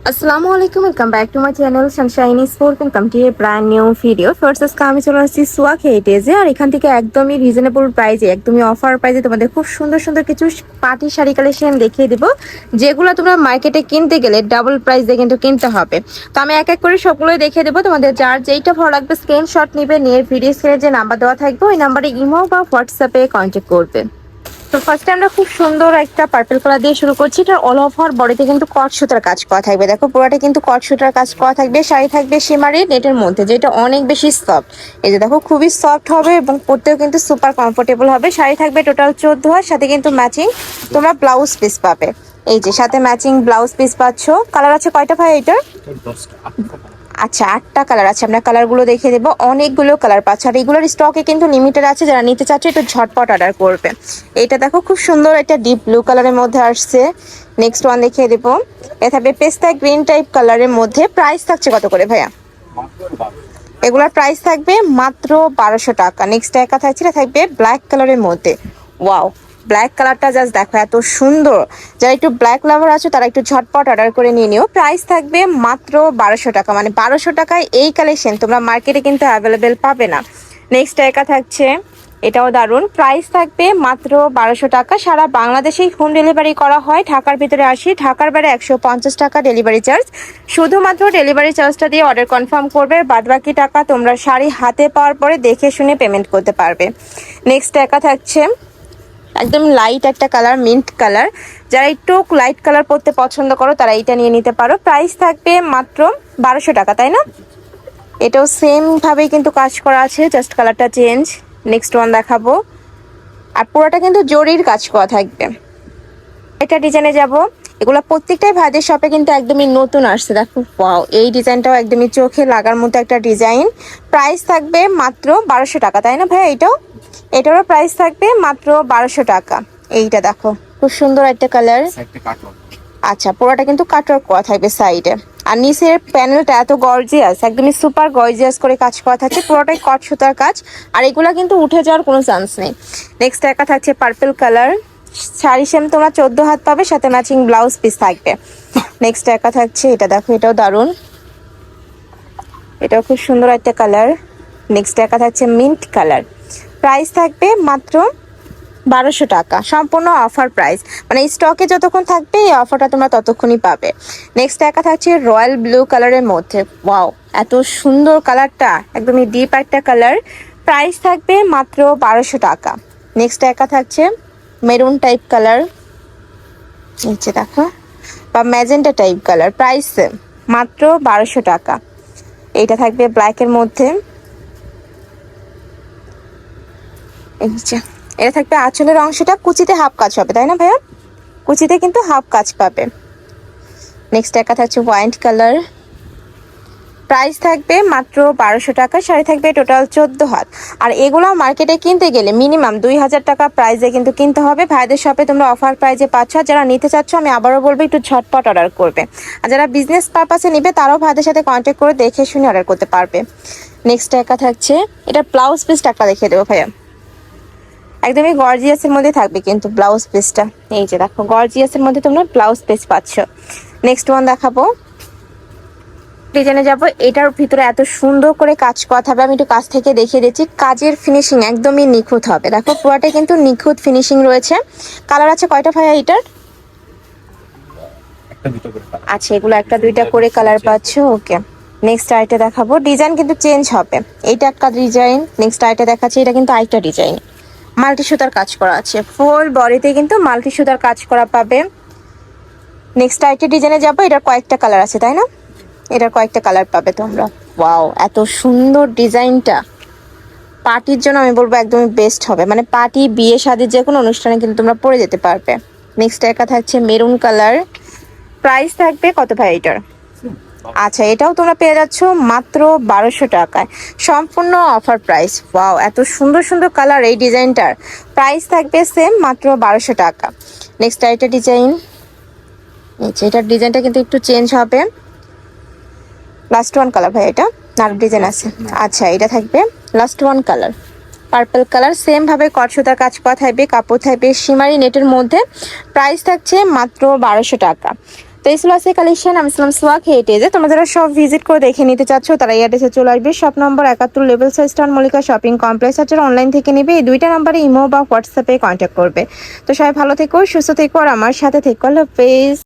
আসসালামু আলাইকুম, welcome back to my channel Sunshine sport. Welcome to A brand new video. First আজকে আমি চলে আসছি সোয়াক হেরিটেজে, আর এখান থেকে একদমই রিজনেবল প্রাইসে, একদমই অফার প্রাইসে তোমাদের খুব সুন্দর সুন্দর কিছু পার্টি শাড়ি কালেকশন দেখিয়ে দেবো, যেগুলো তোমরা মার্কেটে কিনতে গেলে ডাবল প্রাইস দিয়ে কিন্তু কিনতে হবে। তো আমি এক এক করে সবগুলোই দেখিয়ে দেবো। তোমাদের যার যেইটা ভালো লাগবে স্ক্রিনশট নিবে, নিয়ে ভিডিও স্ক্রিনে যে নাম্বার দেওয়া থাকবে ওই নাম্বারে ইমো বা হোয়াটসঅ্যাপে কন্ট্যাক্ট করবে। তো ফার্স্টে আমরা খুব সুন্দর একটা পার্পল কালার দিয়ে শুরু করছি। এটা অল ওভার বডিতে কিন্তু কট সুতার কাজ করা থাকবে। দেখো পুরোটা কিন্তু কট সুতার কাজ করা থাকবে। শাড়ি থাকবে শিমারি নেটের মধ্যে, যেটা অনেক বেশি সফট। এই যে দেখো খুবই সফট হবে এবং পরতেও কিন্তু সুপার কমফোর্টেবল হবে। শাড়ি থাকবে টোটাল 14 হাত, সাথে কিন্তু ম্যাচিং তোমরা ব্লাউজ পিস পাবে। এই যে সাথে ম্যাচিং ব্লাউজ পিস পাচ্ছ। কালার আছে কয়টা ভাই এটার? আচ্ছা, 8টা কালার আছে। আমরা কালারগুলো দেখিয়ে দেবো। অনেকগুলো কালার পাচ্ছে, আর এগুলোর স্টকে কিন্তু লিমিটেড আছে। যারা নিতে চাচ্ছে একটু ঝটপট অর্ডার করবে। এটা দেখো খুব সুন্দর একটা ডিপ ব্লু কালারের মধ্যে আসছে। নেক্সট ওয়ান দেখিয়ে দেবো। এটা থাকবে পেস্তা গ্রিন টাইপ কালারের মধ্যে। প্রাইস থাকছে কত করে ভাইয়া? এগুলোর প্রাইস থাকবে মাত্র 1200 টাকা। নেক্সট একা থাকছে, এটা থাকবে ব্ল্যাক কালারের মধ্যে। ওয়াও, ব্ল্যাক কালারটা জাস্ট দেখো এত সুন্দর। যারা একটু ব্ল্যাক লাভার আছো তারা একটু ঝটপট অর্ডার করে নিয়ে নিও। প্রাইস থাকবে মাত্র 1200 টাকা। মানে 1200 টাকায় এই কালেকশন তোমরা মার্কেটে কিন্তু অ্যাভেলেবেল পাবে না। নেক্সট একা থাকছে, এটাও দারুণ। প্রাইস থাকবে মাত্র 1200 টাকা। সারা বাংলাদেশেই হোম ডেলিভারি করা হয়। ঢাকার ভিতরে 80, ঢাকার বাইরে 150 টাকা ডেলিভারি চার্জ। শুধুমাত্র ডেলিভারি চার্জটা দিয়ে অর্ডার কনফার্ম করবে, বাদবাকি টাকা তোমরা শাড়ি হাতে পাওয়ার পরে দেখে শুনে পেমেন্ট করতে পারবে। নেক্সট একা থাকছে একদম লাইট একটা কালার, মিন্ট কালার। যারা একটু লাইট কালার পরতে পছন্দ করো তারা এটা নিয়ে নিতে পারো। প্রাইস থাকবে মাত্র 1200 টাকা, তাই না? এটাও সেম ভাবেই কিন্তু কাজ করা আছে, জাস্ট কালারটা চেঞ্জ। নেক্সট ওয়ান দেখাবো। আর পুরোটা কিন্তু জরির কাজ করা থাকবে। এটা ডিজাইনে যাব। এগুলো প্রত্যেকটাই ভাইদের শপে কিন্তু একদমই নতুন আসছে। দেখো ওয়াও, এই ডিজাইনটাও একদমই চোখে লাগার মতো একটা ডিজাইন। প্রাইস থাকবে মাত্র 1200 টাকা, তাই না ভাইয়া? এটারও প্রাইস থাকবে মাত্র 1200 টাকা। এইটা দেখো খুব সুন্দর একটা কালার। আচ্ছা, পুরোটা কিন্তু কাটওয়ার্ক করা থাকবে সাইডে। আর নিচের প্যানেলটা এত গর্জিয়াস, একদমই সুপার গর্জিয়াস করে কাজ করা থাকছে। পুরোটাই কট সুতার কাজ, আর এগুলা কিন্তু উঠে যাওয়ার কোনো চান্স নেই। নেক্সট একা থাকছে পার্পল কালার। শাড়ি সেম তোমরা 14 হাত পাবে, সাথে ম্যাচিং ব্লাউজ পিস থাকবে। নেক্সট একা থাকছে, এটা দেখো এটাও দারুণ। এটাও খুব সুন্দর একটা কালার। নেক্সট একা থাকছে মিন্ট কালার। প্রাইস থাকবে মাত্র 1200 টাকা। সম্পূর্ণ অফার প্রাইস, মানে স্টকে যতক্ষণ থাকবে এই অফারটা তোমরা ততক্ষণই পাবে। নেক্সট একা থাকছে রয়্যাল ব্লু কালারের মধ্যে। ওয়াও, এত সুন্দর কালারটা, একদমই ডিপ একটা কালার। প্রাইস থাকবে মাত্র 1200 টাকা। নেক্সট একা থাকছে মেরুন টাইপ কালার, নিচে দেখো, বা ম্যাজেন্টা টাইপ কালার। প্রাইস মাত্র 1200 টাকা। এইটা থাকবে ব্ল্যাকের মধ্যে। এটা থাকবে আঁচলের অংশটা কুচিতে হাফ কাজ হবে, তাই না ভাইয়া? কুচিতে কিন্তু হাফ কাজ পাবে। নেক্সট একা থাকছে হোয়াইট কালার। প্রাইস থাকবে মাত্র 1200 টাকা। শাড়ি থাকবে টোটাল 14 হাত। আর এগুলো মার্কেটে কিনতে গেলে মিনিমাম 2000 টাকা প্রাইসে কিন্তু কিনতে হবে। ভাইদের শপে তোমরা অফার প্রাইসে পাচ্ছ। যারা নিতে চাচ্ছ আমি আবারও বলবো একটু ঝটপট অর্ডার করবে। আর যারা বিজনেস পারপাসে নিবে তারাও ভাইদের সাথে কন্ট্যাক্ট করে দেখে শুনে অর্ডার করতে পারবে। নেক্সট একা থাকছে, এটা ব্লাউজ পিসটা একটা দেখিয়ে দেবো ভাইয়া। একদমই গর্জিয়াসের মধ্যে থাকবে কিন্তু ব্লাউজ পিসটা। এই যে দেখো গর্জিয়াসের মধ্যে তোমরা ব্লাউজ পিস পাচ্ছ। নেক্সট ওয়ান দেখাবো, ডিজাইনে যাব। এটার ভিতরে এত সুন্দর করে কাজ করা থাকবে। আমি একটু কাছ থেকে দেখিয়ে দিচ্ছি। কাজের ফিনিশিং একদমই নিখুঁত হবে। দেখো পুরোটাই কিন্তু নিখুঁত ফিনিশিং রয়েছে। কালার আছে কয়টা ভাইয়া এটার? আচ্ছা, এগুলো একটা দুইটা করে কালার পাচ্ছ। ওকে, নেক্সট আইটা দেখাবো। ডিজাইন কিন্তু চেঞ্জ হবে। এইটা একটা ডিজাইন। নেক্সট আইটা দেখাচ্ছি, এটা কিন্তু আরেকটা ডিজাইন। মাল্টি সুতার কাজ করা আছে, ফুল বডিতে কিন্তু মাল্টি সুতার কাজ করা পাবে। নেক্সট আইটা ডিজাইনে যাবো। এটার কয়েকটা কালার আছে, তাই না? এটার কয়েকটা কালার পাবে তোমরা। ওয়াও, এত সুন্দর ডিজাইনটা। পার্টির জন্য আমি বলবো একদমই বেস্ট হবে। মানে পার্টি, বিয়ে, শাদীর যে কোনো অনুষ্ঠানে কিন্তু তোমরা পরে যেতে পারবে। নেক্সট একা থাকছে মেরুন কালার। প্রাইস থাকবে কত ভাই এটার? আচ্ছা, এটাও তোমরা পেয়ে যাচ্ছ মাত্র 1200 টাকায়। সম্পূর্ণ অফার প্রাইস। ওয়াও, এত সুন্দর সুন্দর কালার এই ডিজাইনটার। প্রাইস থাকবে সেম মাত্র 1200 টাকা। নেক্সট আরেকটা ডিজাইন। এটার ডিজাইনটা কিন্তু একটু চেঞ্জ হবে। লাস্ট ওয়ান কালার ভাই, এটা আর ডিজাইন আছে। আচ্ছা, এটা থাকবে last one colour, purple colour. Same ভাবে কট সুতার কাজ করা থাকবে, কাপড় থাকবে শিমারি নেটের মধ্যে। প্রাইস থাকছে মাত্র 1200 টাকা। তো এই ছিল আছে কালেকশন। আমি ছিলাম সোয়াক হেরিটেজে। তোমরা যারা সব ভিজিট করে দেখে নিতে চাচ্ছ তারা এই অ্যাড্রেসে চলে আসবে। Shop number 71 level 6 star Mallika shopping complex. আর যারা অনলাইন থেকে নেবে এই দুইটা নাম্বারে ইমো বা হোয়াটসঅ্যাপে কন্ট্যাক্ট করবে। তো সবাই ভালো থেকো, সুস্থ থেকো আর আমার সাথে থেকো। আল্লাহ হাফেজ।